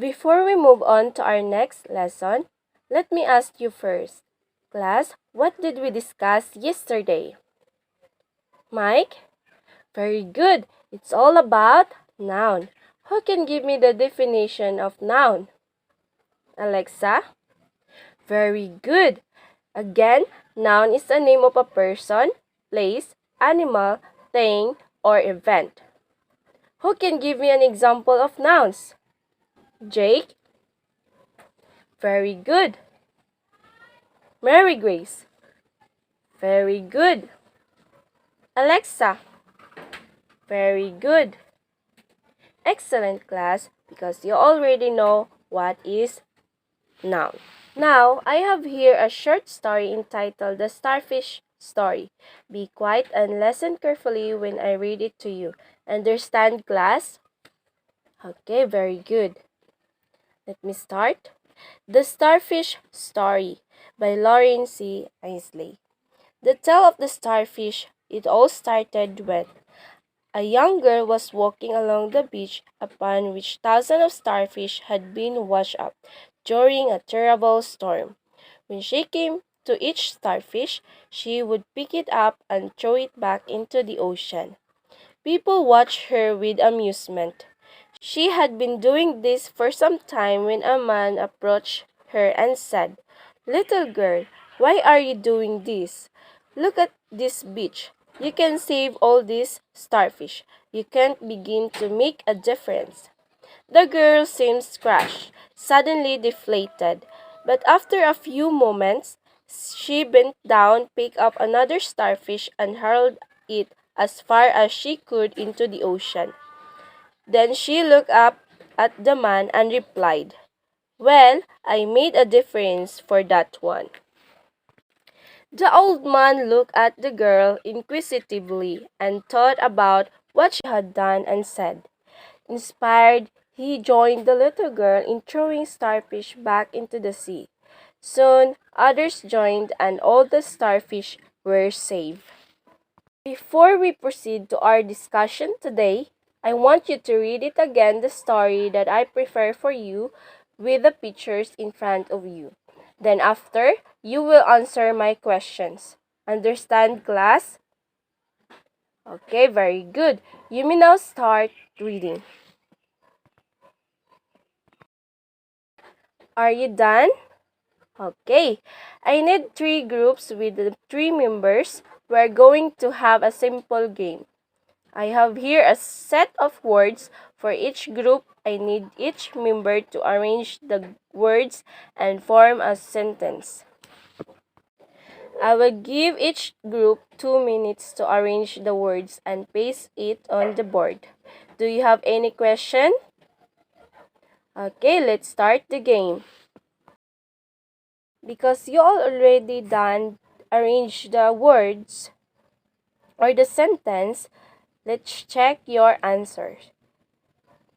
Before we move on to our next lesson, let me ask you first. Class, what did we discuss yesterday? Mike? Very good. It's all about noun. Who can give me the definition of noun? Alexa? Very good. Again, noun is the name of a person, place, animal, thing, or event. Who can give me an example of nouns? Jake? Very good. Mary Grace? Very good. Alexa? Very good. Excellent, class, because you already know what is noun. Now, I have here a short story entitled The Starfish Story. Be quiet and listen carefully when I read it to you. Understand, class? Okay, very good. Let me start. The Starfish Story by Lauren C. Isley. The tale of the starfish. It all started when a young girl was walking along the beach upon which thousands of starfish had been washed up during a terrible storm. When she came to each starfish, she would pick it up and throw it back into the ocean. People watched her with amusement. She had been doing this for some time when a man approached her and said, "Little girl, why are you doing this? Look at this beach. You can save all these starfish. You can't begin to make a difference." The girl seemed crushed, suddenly deflated. But after a few moments, she bent down, picked up another starfish, and hurled it as far as she could into the ocean. Then she looked up at the man and replied, "Well, I made a difference for that one." The old man looked at the girl inquisitively and thought about what she had done and said. Inspired, he joined the little girl in throwing starfish back into the sea. Soon, others joined and all the starfish were saved. Before we proceed to our discussion today, I want you to read it again, the story that I prepare for you with the pictures in front of you. Then after, you will answer my questions. Understand, class? Okay, very good. You may now start reading. Are you done? Okay. I need 3 groups with the 3 members. We're going to have a simple game. I have here a set of words for each group. I need each member to arrange the words and form a sentence. I will give each group 2 minutes to arrange the words and paste it on the board. Do you have any question? Okay, let's start the game. Because you all already done arrange the words or the sentence, let's check your answers.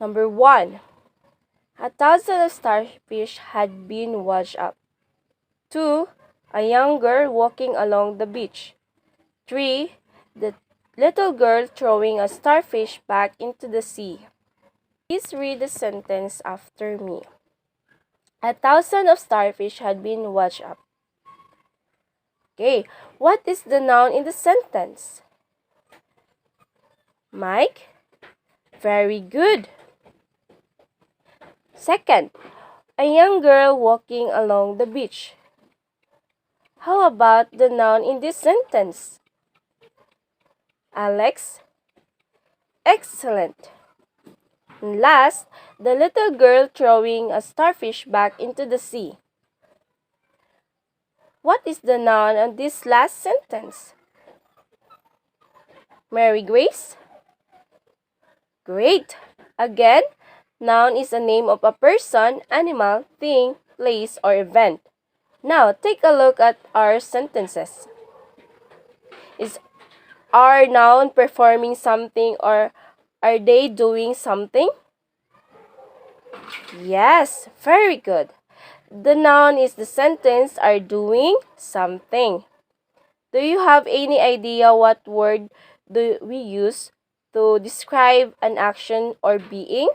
Number 1. 1,000 of starfish had been washed up. 2. A young girl walking along the beach. 3. The little girl throwing a starfish back into the sea. Please read the sentence after me. 1,000 of starfish had been washed up. Okay, what is the noun in the sentence? Mike? Very good. Second, a young girl walking along the beach. How about the noun in this sentence? Alex? Excellent. And last, the little girl throwing a starfish back into the sea. What is the noun on this last sentence? Mary Grace? Great. Again, noun is a name of a person, animal, thing, place, or event. Now, take a look at our sentences. Is our noun performing something or are they doing something? Yes, very good. The noun is the sentence are doing something. Do you have any idea what word do we use to describe an action or being?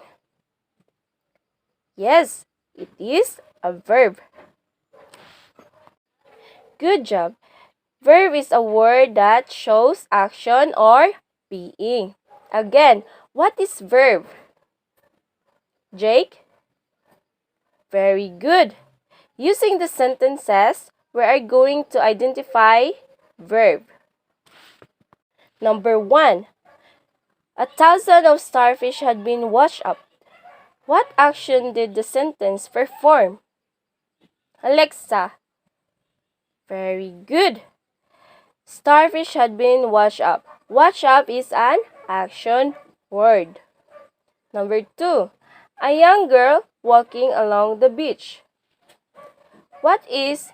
Yes, it is a verb. Good job. Verb is a word that shows action or being. Again, what is verb? Jake? Very good. Using the sentences, we are going to identify verb. Number 1. 1,000 of starfish had been washed up. What action did the sentence perform? Alexa. Very good. Starfish had been washed up. Wash up is an action word. Number 2. A young girl walking along the beach. What is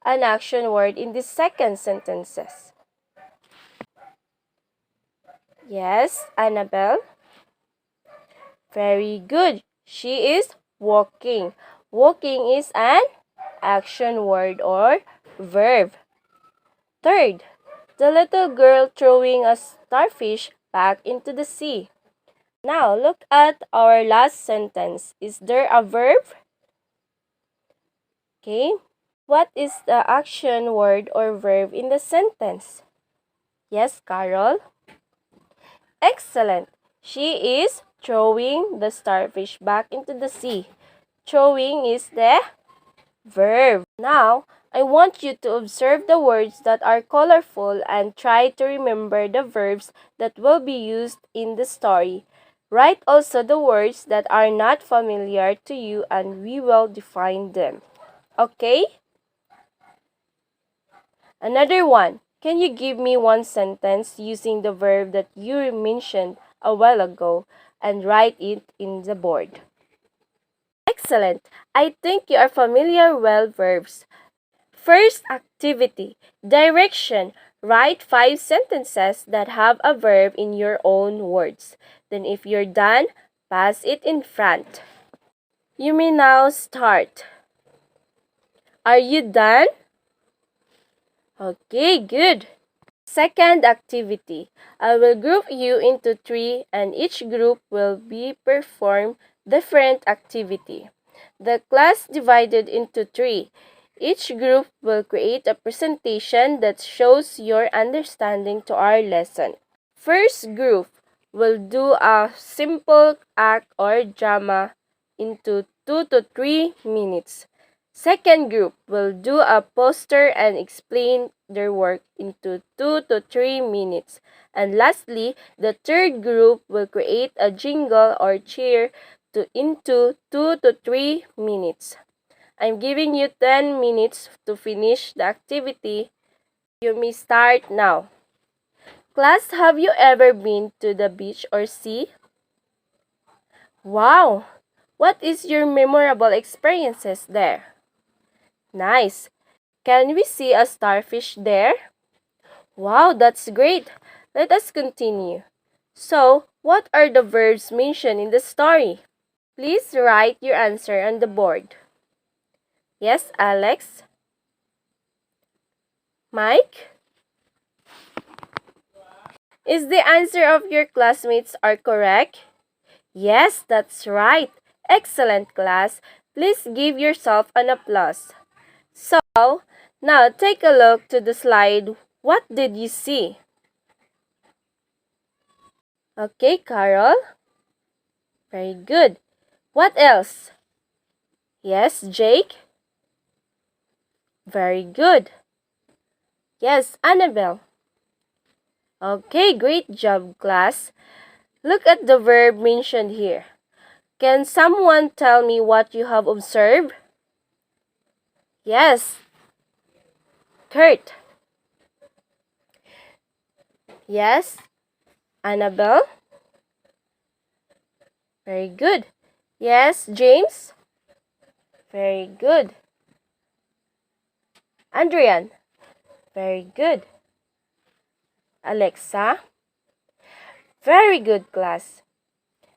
an action word in the second sentences? Yes, Annabelle. Very good. She is walking. Walking is an action word or verb. Third, the little girl throwing a starfish back into the sea. Now, look at our last sentence. Is there a verb? Okay. What is the action word or verb in the sentence? Yes, Carol. Excellent. She is throwing the starfish back into the sea. Throwing is the verb. Now, I want you to observe the words that are colorful and try to remember the verbs that will be used in the story. Write also the words that are not familiar to you and we will define them. Okay? Another one. Can you give me one sentence using the verb that you mentioned a while ago and write it in the board? Excellent. I think you are familiar with verbs. First activity. Direction. Write 5 sentences that have a verb in your own words. Then if you're done, pass it in front. You may now start. Are you done? Okay, good. Second activity. I will group you into 3 and each group will be perform different activity. The class divided into 3. Each group will create a presentation that shows your understanding to our lesson. First group will do a simple act or drama into 2 to 3 minutes. Second group will do a poster and explain their work into 2 to 3 minutes. And lastly, the third group will create a jingle or cheer into 2 to 3 minutes. I'm giving you 10 minutes to finish the activity. You may start now. Class, have you ever been to the beach or sea? Wow! What is your memorable experiences there? Nice! Can we see a starfish there? Wow, that's great! Let us continue. So, what are the verbs mentioned in the story? Please write your answer on the board. Yes, Alex? Mike? Is the answer of your classmates are correct? Yes, that's right. Excellent, class. Please give yourself an applause. So, now take a look to the slide. What did you see? Okay, Carol. Very good. What else? Yes, Jake. Very good. Yes, Annabelle. Okay, great job, class. Look at the verb mentioned here. Can someone tell me what you have observed? Yes, Kurt. Yes, Annabelle. Very good. Yes, James. Very good. Andrian. Very good. Alexa. Very good, class.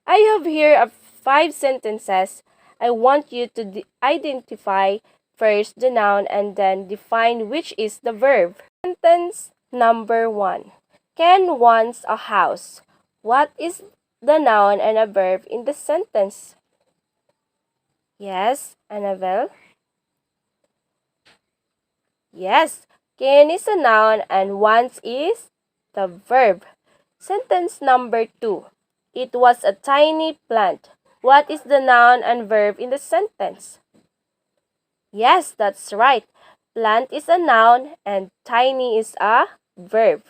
I have here 5 sentences. I want you to identify first the noun and then define which is the verb. Sentence number 1. Ken wants a house. What is the noun and a verb in the sentence? Yes, Annabelle? Yes, can is a noun and want is the verb. Sentence number 2. It was a tiny plant. What is the noun and verb in the sentence? Yes, that's right. Plant is a noun and tiny is a verb.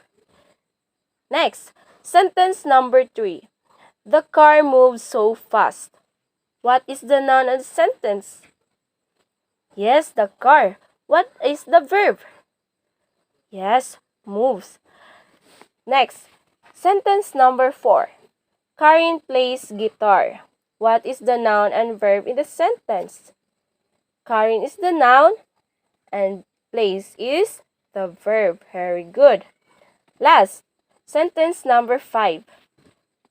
Next, sentence number 3. The car moves so fast. What is the noun and sentence? Yes, the car. What is the verb? Yes, moves. Next, sentence number 4. Karin plays guitar. What is the noun and verb in the sentence? Karin is the noun and plays is the verb. Very good. Last, sentence number 5.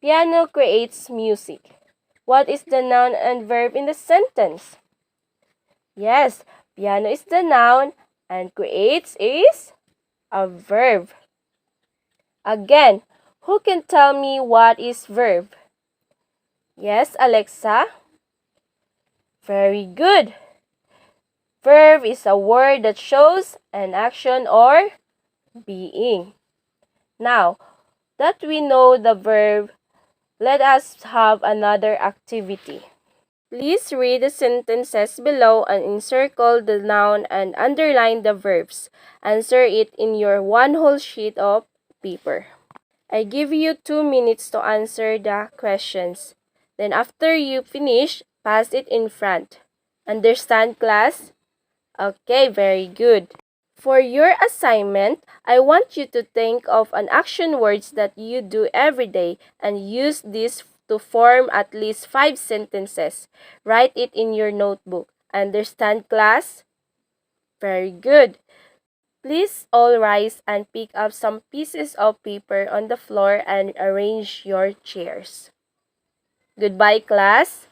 Piano creates music. What is the noun and verb in the sentence? Yes, piano is the noun and creates is a verb. Again, who can tell me what is verb? Yes, Alexa? Very good. Verb is a word that shows an action or being. Now, that we know the verb, let us have another activity. Please read the sentences below and encircle the noun and underline the verbs. Answer it in your one whole sheet of paper. I give you 2 minutes to answer the questions. Then after you finish, pass it in front. Understand, class? Okay, very good. For your assignment, I want you to think of an action words that you do every day and use this to form at least 5 sentences. Write it in your notebook. Understand, class? Very good. Please all rise and pick up some pieces of paper on the floor and arrange your chairs. Goodbye, class.